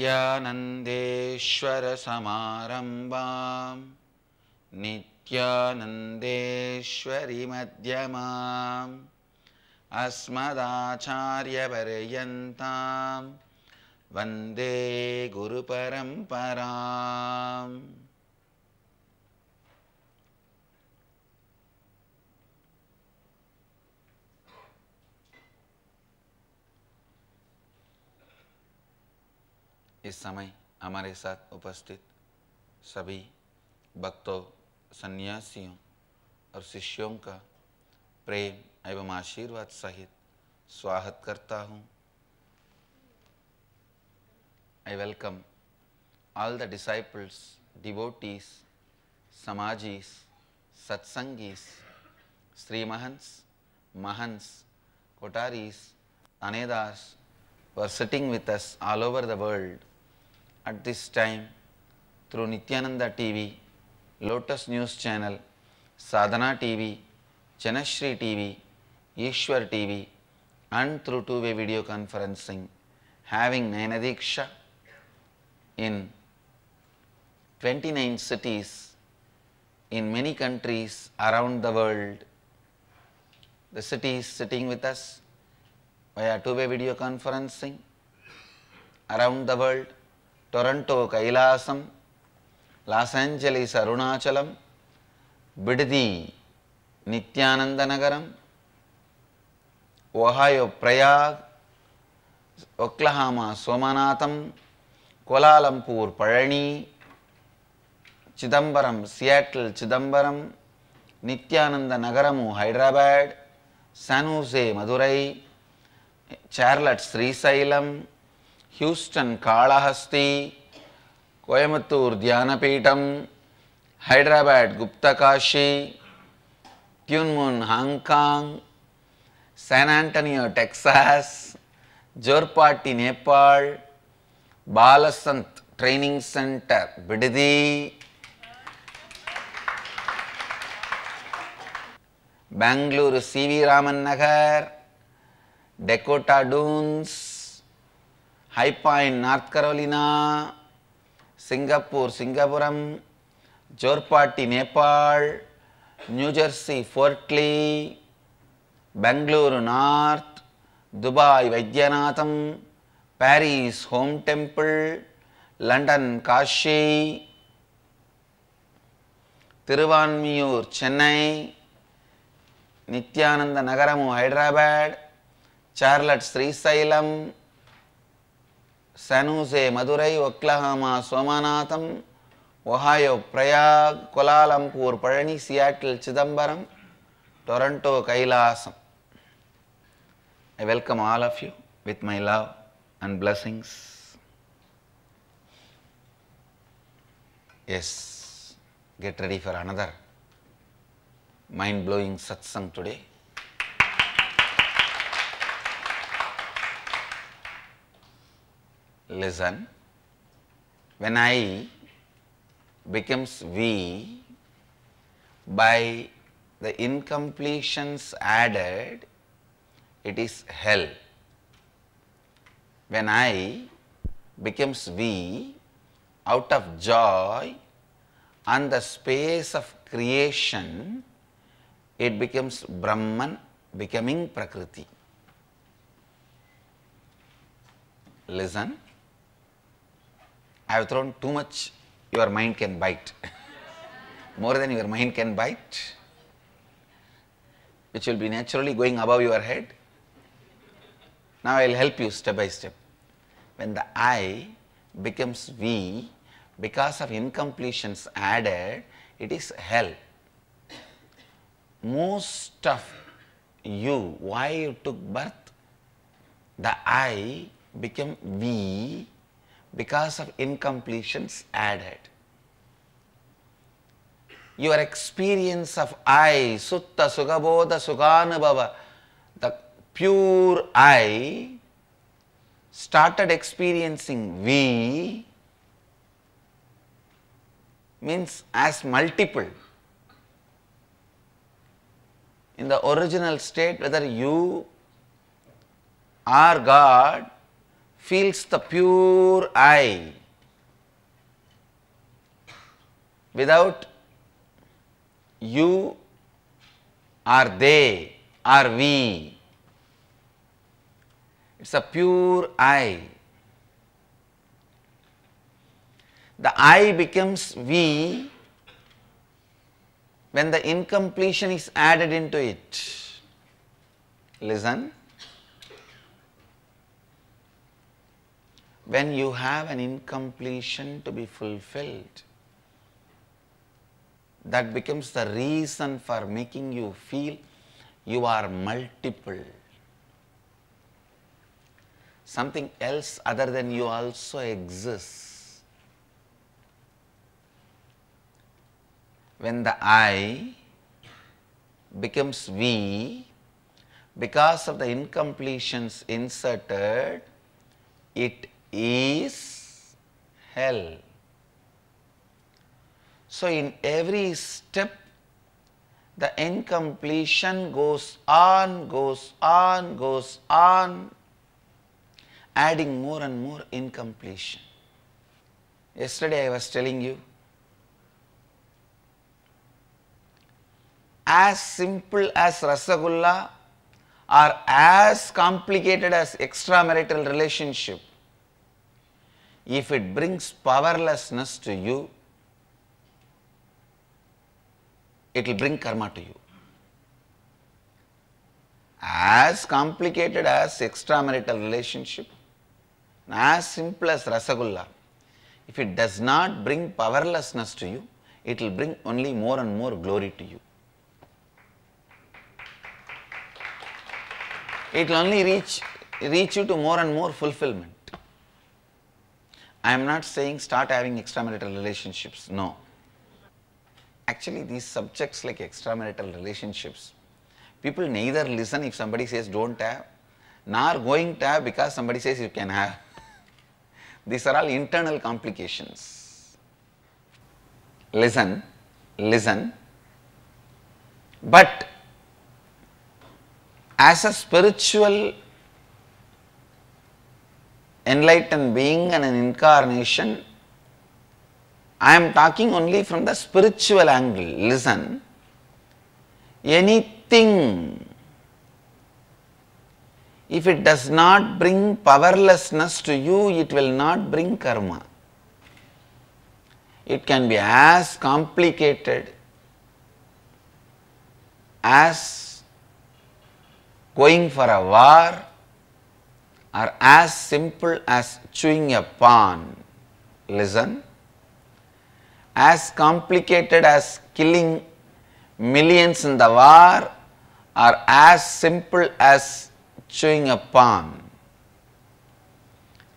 नित्यानन्देश्वर समारम्भां नित्यानन्देश्वरि मध्यमाम् अस्मदाचार्यपर्यन्तां वन्दे गुरुपरम्पराम्. इस समय हमारे साथ उपस्थित सभी भक्तों, सन्यासियों और शिष्यों का प्रेम एवं आशीर्वाद सहित स्वागत करता हूँ. I welcome all the disciples, devotees, samajis, satsangis, srimahans, mahants, kotaris, tanedas who are sitting with us all over the world at this time through Nithyananda TV, Lotus News Channel, Sadhana TV, Janashri TV, Ishwar TV, and through two-way video conferencing, having Nayanadiksha in 29 cities in many countries around the world. The cities sitting with us via two-way video conferencing around the world: Toronto, Kailasam; Los Angeles, Arunachalam; Biddi, Nithyananda Nagaram; Ohio, Prayag; Oklahoma, Somanatham; Kuala Lumpur, Palani; Chidambaram, Seattle, Chidambaram; Nithyananda Nagaramu, Hyderabad; San Jose, Madurai; Charlotte, Srisailam; Houston, Kalahasti; Coimbatore, Dhyanapitham; Hyderabad, Gupta Kashi; Kunming, Hong Kong; San Antonio, Texas; Jorpati, Nepal; Balasant Training Center, Biddi; Bangalore, C.V. Raman Nagar; Dakota Dunes; High Point, North Carolina; Singapore, Singapuram; Jorpati, Nepal; New Jersey, Fort Lee; Bangalore North; Dubai, Vaidyanatham; Paris, Home Temple; London, Kashi; Tiruvanmiyur, Chennai; Nithyananda Nagaramu, Hyderabad; Charlotte, Srisailam; San Jose, Madurai; Oklahoma, Somanatham; Ohio, Prayag; Kuala Lumpur, Palani; Seattle, Chidambaram; Toronto, Kailasam. I welcome all of you with my love and blessings. Yes, get ready for another mind-blowing satsang today. Listen, when I becomes we by the incompletions added, it is hell. When I becomes we out of joy and the space of creation, it becomes Brahman, becoming Prakriti. Listen, I have thrown too much, your mind can bite. More than your mind can bite, which will be naturally going above your head. Now I will help you step by step. When the I becomes we because of incompletions added, it is hell. Most of you, why you took birth? The I became we because of incompletions added. Your experience of I, Sutta, Sugabodha, Suganubhava, the pure I started experiencing we means as multiple. In the original state, whether you or God feels the pure I without you or they or we. It's a pure I. The I becomes we when the incompletion is added into it. Listen. When you have an incompletion to be fulfilled, that becomes the reason for making you feel you are multiple. Something else other than you also exists. When the I becomes we, because of the incompletions inserted, it is hell. So in every step, the incompletion goes on, adding more and more incompletion. Yesterday I was telling you, as simple as Rossogolla or as complicated as extramarital relationship, if it brings powerlessness to you, it will bring karma to you. As complicated as extramarital relationship, as simple as Rossogolla, if it does not bring powerlessness to you, it will bring only more and more glory to you. It will only reach you to more and more fulfillment. I am not saying start having extramarital relationships, no. Actually, these subjects like extramarital relationships, people neither listen if somebody says don't have, nor going to have because somebody says you can have. These are all internal complications. Listen. But as a spiritual enlightened being and an incarnation, I am talking only from the spiritual angle. Listen, anything, if it does not bring powerlessness to you, it will not bring karma. It can be as complicated as going for a war or as simple as chewing a pan. Listen. As complicated as killing millions in the war or as simple as chewing a pan.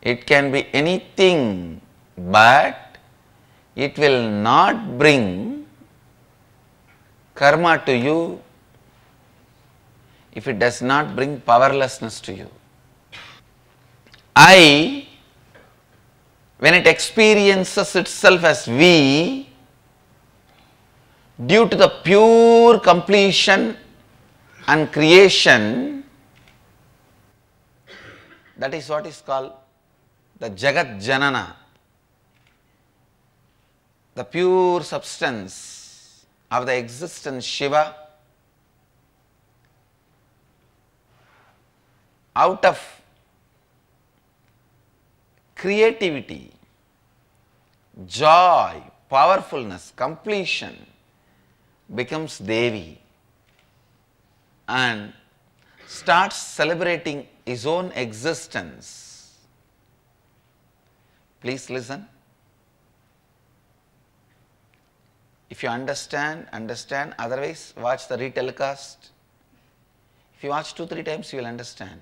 It can be anything, but it will not bring karma to you if it does not bring powerlessness to you. I, when it experiences itself as we, due to the pure completion and creation, that is what is called the Jagat Janana, the pure substance of the existence Shiva, out of creativity, joy, powerfulness, completion, becomes Devi and starts celebrating his own existence. Please listen. If you understand, otherwise watch the retelecast. If you watch 2-3 times, you will understand.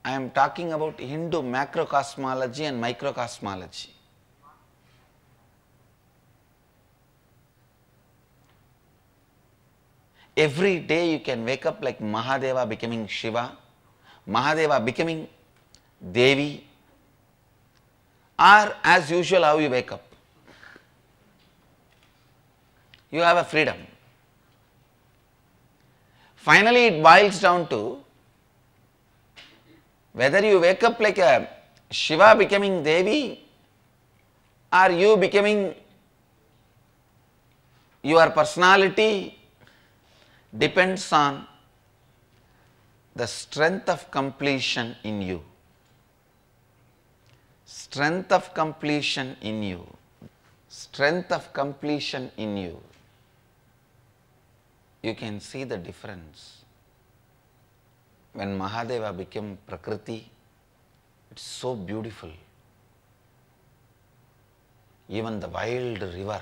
I am talking about Hindu macrocosmology and microcosmology. Every day you can wake up like Mahadeva becoming Shiva, Mahadeva becoming Devi, or as usual how you wake up. You have a freedom. Finally it boils down to Whether you wake up like a Shiva becoming Devi, or you becoming your personality, depends on the strength of completion in you. Strength of completion in you. Strength of completion in you. You can see the difference. When Mahadeva became Prakriti, it's so beautiful. Even the wild river,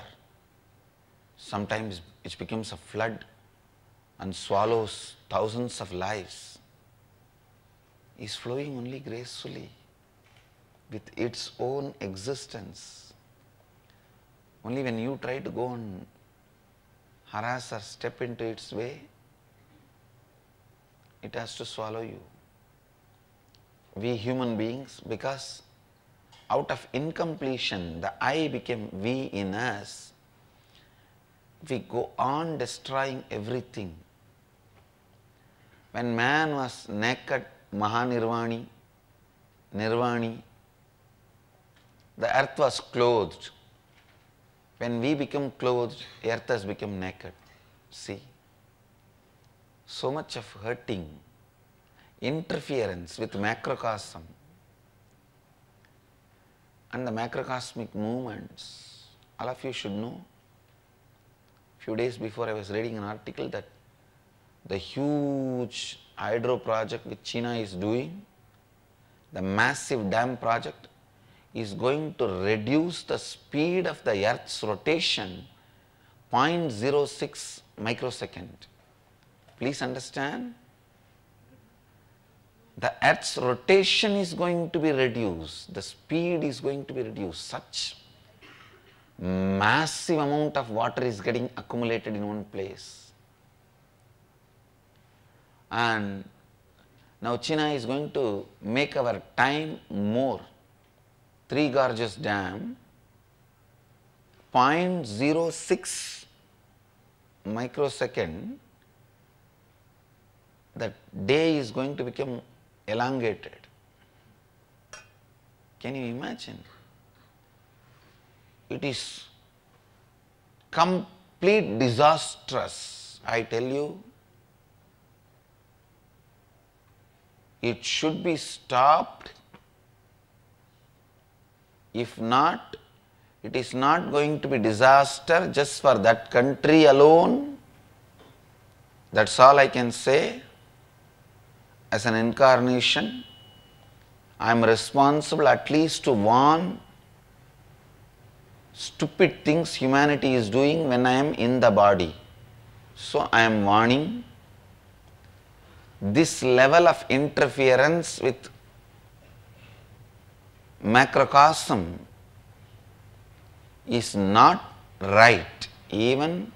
sometimes it becomes a flood and swallows thousands of lives, is flowing only gracefully with its own existence. Only when you try to go and harass or step into its way, it has to swallow you. We human beings, because out of incompletion, the I became we in us, we go on destroying everything. When man was naked, Mahanirvani, Nirvani, the earth was clothed. When we become clothed, earth has become naked. See, so much of hurting, interference with macrocosm and the macrocosmic movements. All of you should know. Few days before I was reading an article that the huge hydro project which China is doing, the massive dam project, is going to reduce the speed of the earth's rotation 0.06 microsecond. Please understand, the earth's rotation is going to be reduced, the speed is going to be reduced. Such massive amount of water is getting accumulated in one place. And now China is going to make our time more. 3 Gorges Dam, 0.06 microsecond, the day is going to become elongated. Can you imagine? It is complete disastrous, I tell you. It should be stopped. If not, it is not going to be disaster just for that country alone. That's all I can say. As an incarnation, I am responsible at least to warn stupid things humanity is doing when I am in the body. So I am warning. This level of interference with macrocosm is not right. Even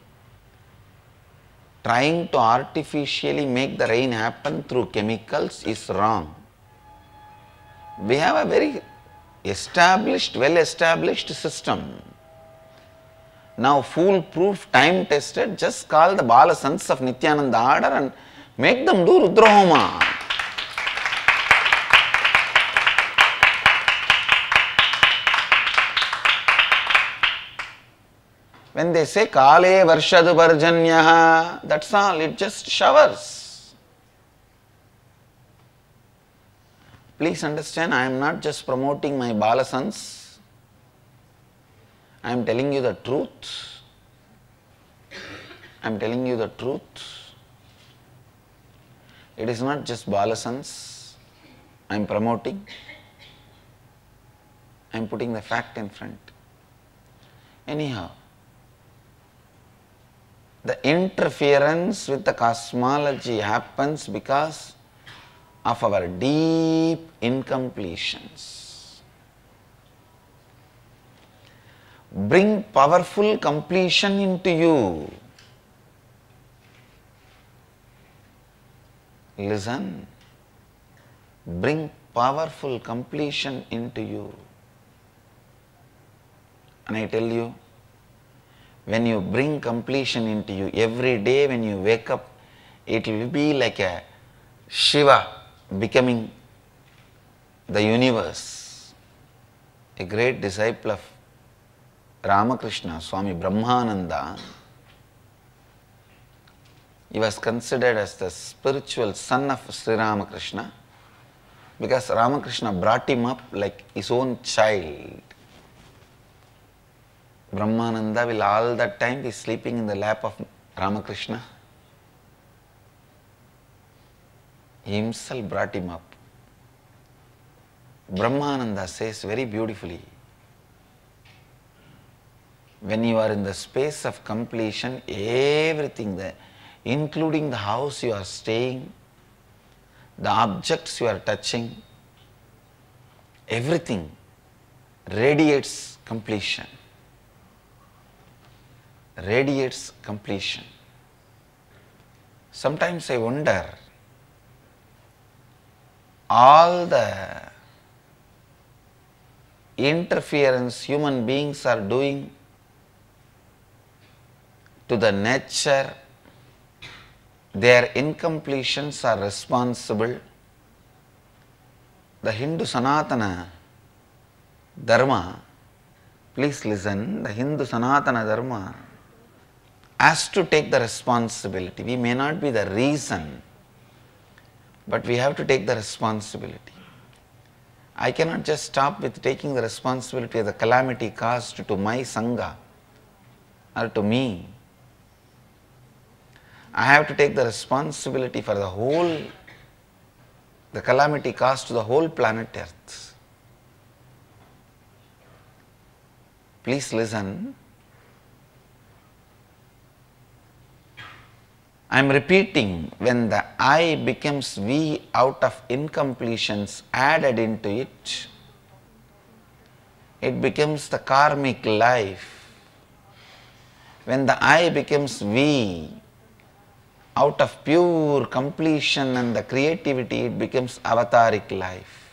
trying to artificially make the rain happen through chemicals is wrong. We have a very established, well-established system. Now foolproof, time-tested, just call the Bala sons of Nithyananda order and make them do Rudrahoma. When they say Kale Varshadu Varjanyaha, that's all, it just showers. Please understand, I am not just promoting my Bala sons. I am telling you the truth. I am telling you the truth. It is not just Bala sons I am promoting. I am putting the fact in front. Anyhow, the interference with the cosmology happens because of our deep incompletions. Bring powerful completion into you. Listen. Bring powerful completion into you. And I tell you, when you bring completion into you, every day when you wake up, it will be like a Shiva becoming the universe, a great disciple of Ramakrishna, Swami Brahmananda, he was considered as the spiritual son of Sri Ramakrishna because Ramakrishna brought him up like his own child. Brahmananda will all that time be sleeping in the lap of Ramakrishna. He himself brought him up. Brahmananda says very beautifully, when you are in the space of completion, everything there, including the house you are staying, the objects you are touching, everything radiates completion. Radiates completion. Sometimes I wonder, all the interference human beings are doing to the nature, their incompletions are responsible. The Hindu Sanatana Dharma, please listen, the Hindu Sanatana Dharma has to take the responsibility. We may not be the reason, but we have to take the responsibility. I cannot just stop with taking the responsibility of the calamity caused to my Sangha or to me. I have to take the responsibility for the whole, the calamity caused to the whole planet Earth. Please listen. I am repeating, when the I becomes we out of incompletions added into it, it becomes the karmic life. When the I becomes we out of pure completion and the creativity, it becomes avataric life.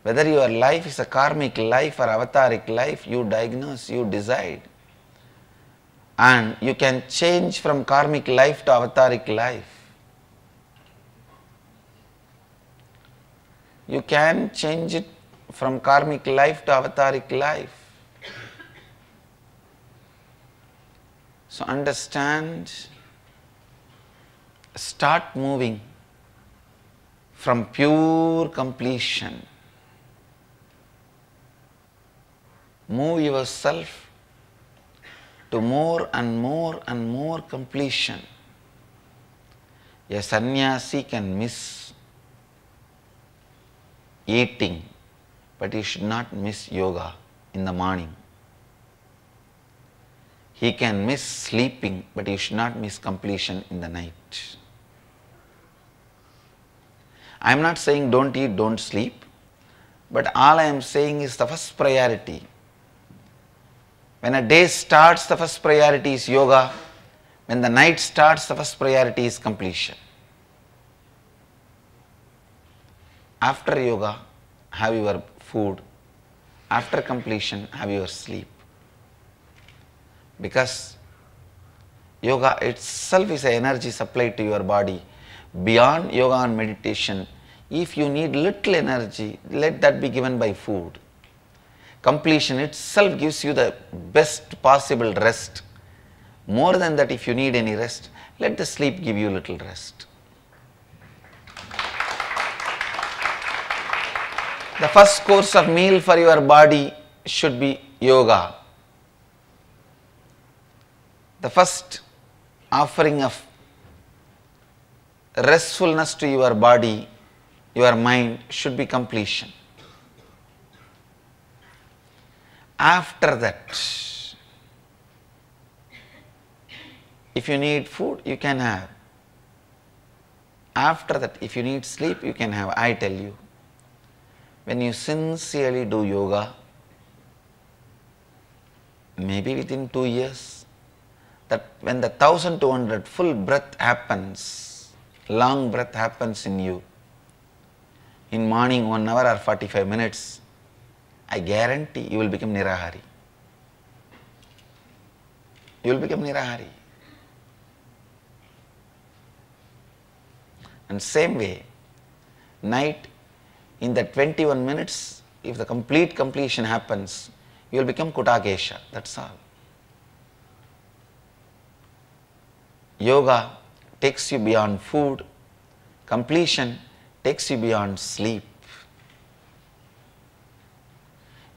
Whether your life is a karmic life or avataric life, you diagnose, you decide. And you can change from karmic life to avataric life. You can change it from karmic life to avataric life. So understand, start moving from pure completion. Move yourself to more and more and more completion. A sannyasi can miss eating, but he should not miss yoga in the morning. He can miss sleeping, but he should not miss completion in the night. I am not saying don't eat, don't sleep, but all I am saying is the first priority. When a day starts, the first priority is yoga. When the night starts, the first priority is completion. After yoga, have your food. After completion, have your sleep. Because yoga itself is an energy supplied to your body. Beyond yoga and meditation, if you need little energy, let that be given by food. Completion itself gives you the best possible rest. More than that, if you need any rest, let the sleep give you little rest. The first course of meal for your body should be yoga. The first offering of restfulness to your body, your mind, should be completion. After that, if you need food, you can have. After that, if you need sleep, you can have. I tell you, when you sincerely do yoga, maybe within 2 years, that when the 1200 full breath happens, long breath happens in you, in morning 1 hour or 45 minutes, I guarantee you will become Nirahari. You will become Nirahari. And same way, night, in the 21 minutes, if the complete completion happens, you will become Kutakesha, that's all. Yoga takes you beyond food, completion takes you beyond sleep.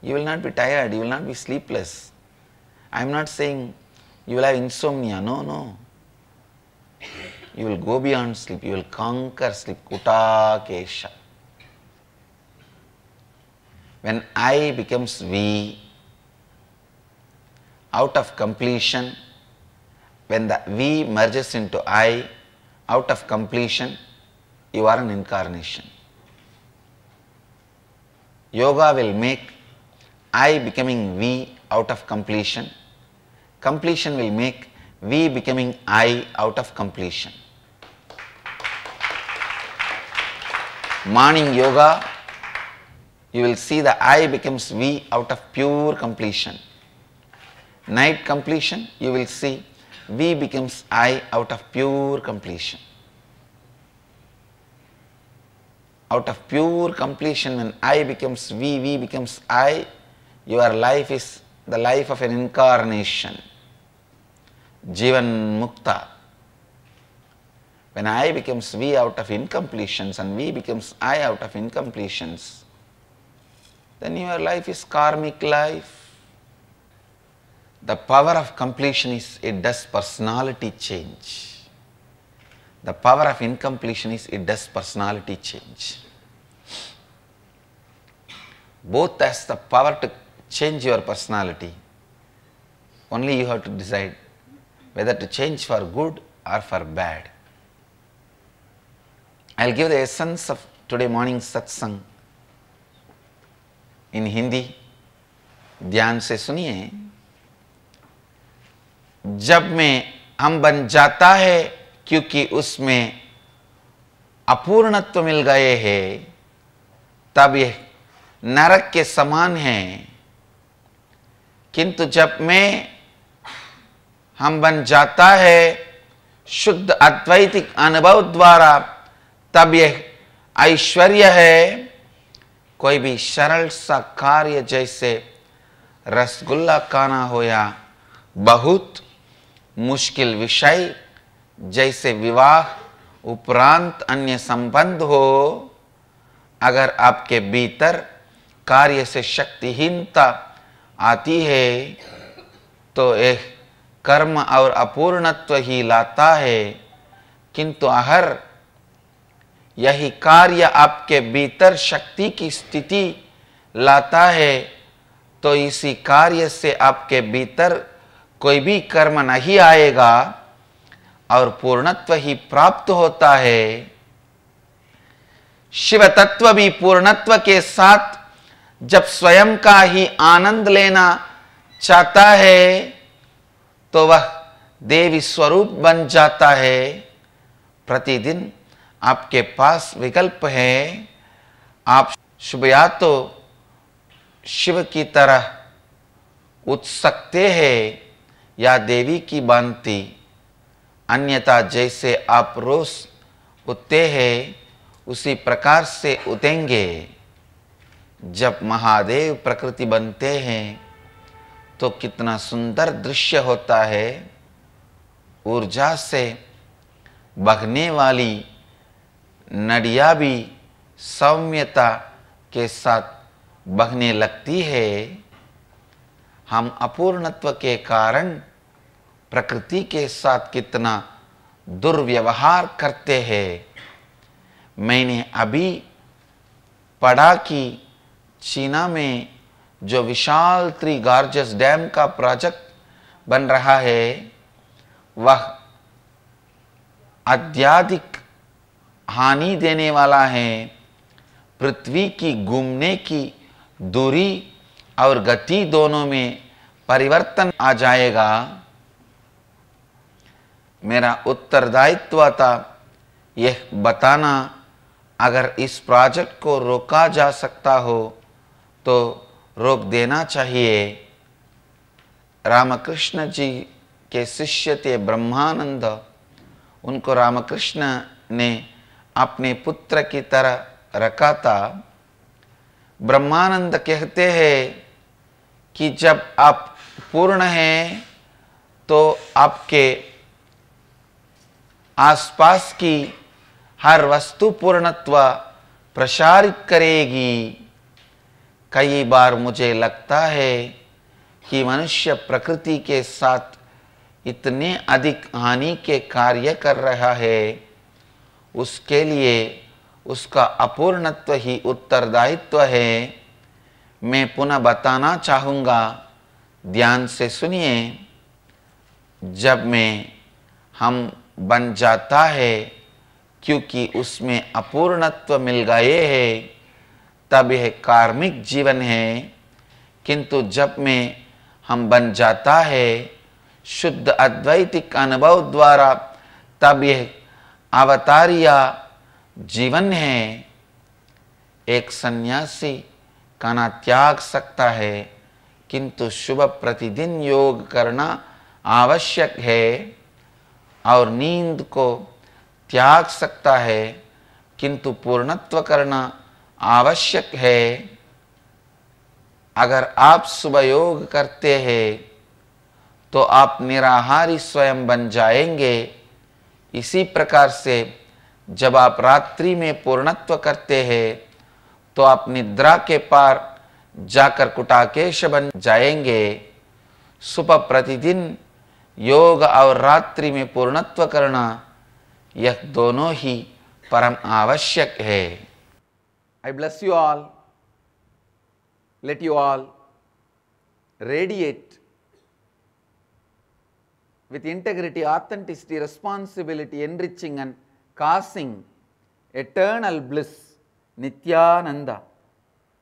You will not be tired, you will not be sleepless. I am not saying you will have insomnia, no, no. You will go beyond sleep, you will conquer sleep, Kutakesha. When I becomes we, out of completion, when the we merges into I, out of completion, you are an incarnation. Yoga will make I becoming we out of completion. Completion will make we becoming I out of completion. Morning yoga, you will see the I becomes we out of pure completion. Night completion, you will see we becomes I out of pure completion. Out of pure completion, when I becomes we becomes I, your life is the life of an incarnation. Jivan Mukta. When I becomes we out of incompletions and we becomes I out of incompletions, then your life is karmic life. The power of completion is it does personality change. The power of incompletion is it does personality change. Both has the power to change your personality. Only you have to decide whether to change for good or for bad. I will give the essence of today morning satsang in Hindi. ध्यान से सुनिए. जब में हम बन जाता है क्योंकि उसमें अपूर्णत्व मिल गए हैं, तब यह नरक के समान है. किंतु जब में हम बन जाता है शुद्ध अद्वैतिक अनुभव द्वारा, तब यह ऐश्वर्य है. कोई भी सरल सा कार्य जैसे रसगुल्ला खाना हो या बहुत मुश्किल विषय जैसे विवाह उपरांत अन्य संबंध हो, अगर आपके भीतर कार्य से शक्तिहीनता आती है तो एक कर्म और अपूर्णत्व ही लाता है. किंतु अगर यही कार्य आपके भीतर शक्ति की स्थिति लाता है तो इसी कार्य से आपके भीतर कोई भी कर्म नहीं आएगा और पूर्णत्व ही प्राप्त होता है. शिव तत्व भी पूर्णत्व के साथ जब स्वयं का ही आनंद लेना चाहता है तो वह देवी स्वरूप बन जाता है. प्रतिदिन आपके पास विकल्प है. आप शुभ या तो शिव की तरह उठ सकते हैं या देवी की भांति, अन्यथा जैसे आप रोज उठते हैं उसी प्रकार से उठेंगे. जब महादेव प्रकृति बनते हैं तो कितना सुंदर दृश्य होता है. ऊर्जा से बहने वाली नदियाँ भी सौम्यता के साथ बहने लगती है. हम अपूर्णत्व के कारण प्रकृति के साथ कितना दुर्व्यवहार करते हैं. मैंने अभी पढ़ा कि चीना में जो विशाल ट्री गॉर्जस डैम का प्रोजेक्ट बन रहा है वह अत्यधिक हानि देने वाला है. पृथ्वी की घूमने की दूरी और गति दोनों में परिवर्तन आ जाएगा. मेरा उत्तरदायित्व था यह बताना, अगर इस प्रोजेक्ट को रोका जा सकता हो तो रोक देना चाहिए. रामकृष्ण जी के शिष्य थे ब्रह्मानंद. उनको रामकृष्ण ने अपने पुत्र की तरह रखा था। ब्रह्मानंद कहते हैं कि जब आप पूर्ण हैं तो आपके आसपास की हर वस्तु पूर्णत्व प्रसारित करेगी। कई बार मुझे लगता है कि मनुष्य प्रकृति के साथ इतने अधिक हानि के कार्य कर रहा है, उसके लिए उसका अपूर्णत्व ही उत्तरदायित्व है। मैं पुनः बताना चाहूँगा, ध्यान से सुनिए। जब में हम बन जाता है क्योंकि उसमें अपूर्णत्व मिल गए हैं, तब यह कार्मिक जीवन है। किंतु जब में हम बन जाता है शुद्ध अद्वैतिक अनुभव द्वारा, तब यह अवतारिया जीवन है। एक सन्यासी खाना त्याग सकता है, किंतु शुभ प्रतिदिन योग करना आवश्यक है, और नींद को त्याग सकता है, किंतु पूर्णत्व करना आवश्यक है। अगर आप सुबह योग करते हैं तो आप निराहारी स्वयं बन जाएंगे। इसी प्रकार से जब आप रात्रि में पूर्णत्व करते हैं तो आप निद्रा के पार जाकर कुटाकेश बन जाएंगे। सुबह प्रतिदिन योग और रात्रि में पूर्णत्व करना, यह दोनों ही परम आवश्यक है। I bless you all. Let you all radiate with integrity, authenticity, responsibility, enriching and causing eternal bliss. Nithyananda.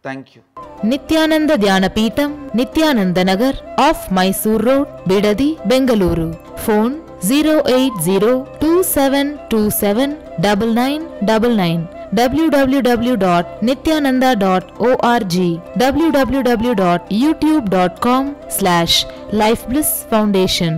Thank you. Nithyananda Dhyanapītam, Nithyananda Nagar, off Mysore Road, Bidadi, Bengaluru. Phone 08027279999. www.nithyananda.org. www.youtube.com/lifeblissfoundation.